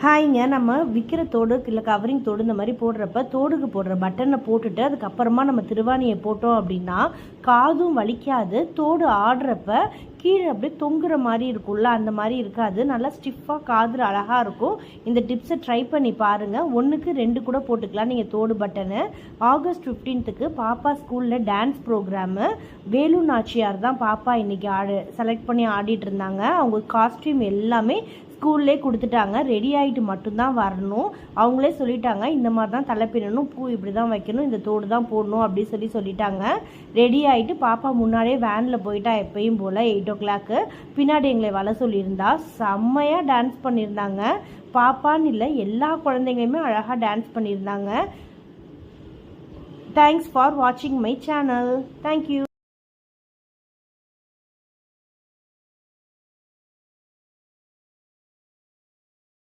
ஹாய்ங்க. நம்ம விற்கிற தோடு இல்லை கவரிங் தோடு இந்த மாதிரி போடுறப்ப தோடுக்கு போடுற பட்டனை போட்டுட்டு அதுக்கப்புறமா நம்ம திருவாணியை போட்டோம் அப்படின்னா காதும் வலிக்காது. தோடு ஆடுறப்ப கீழே அப்படியே தொங்குற மாதிரி இருக்கும்ல, அந்த மாதிரி இருக்காது. நல்லா ஸ்டிஃபாக காது அழகாக இருக்கும். இந்த டிப்ஸை ட்ரை பண்ணி பாருங்கள். 1க்கு 2 கூட போட்டுக்கலாம் நீங்கள் தோடு பட்டனு. ஆகஸ்ட் 15க்கு பாப்பா ஸ்கூலில் டான்ஸ் ப்ரோக்ராமு. வேலு நாச்சியார் தான் பாப்பா இன்றைக்கி செலக்ட் பண்ணி ஆடிட்டு இருந்தாங்க. அவங்க காஸ்டியூம் எல்லாமே ஸ்கூல்லே கொடுத்துட்டாங்க. ரெடி ஆகிட்டு மட்டும்தான் வரணும். அவங்களே சொல்லிட்டாங்க இந்த மாதிரி தான் தலை பின்னணும், பூ இப்படி தான் வைக்கணும், இந்த தோடு தான் போடணும் அப்படின்னு சொல்லிட்டாங்க. ரெடி ஆகிட்டு பாப்பா முன்னாடியே வேனில் போயிட்டா எப்பயும் போல் 8 o'clock. பின்னாடி எங்களை வர சொல்லியிருந்தா. செம்மையாக டான்ஸ் பண்ணியிருந்தாங்க. பாப்பான்னு இல்லை, எல்லா குழந்தைங்களுமே அழகாக டான்ஸ் பண்ணியிருந்தாங்க. தேங்க்ஸ் ஃபார் வாட்சிங் மை சேனல். தேங்க்யூ.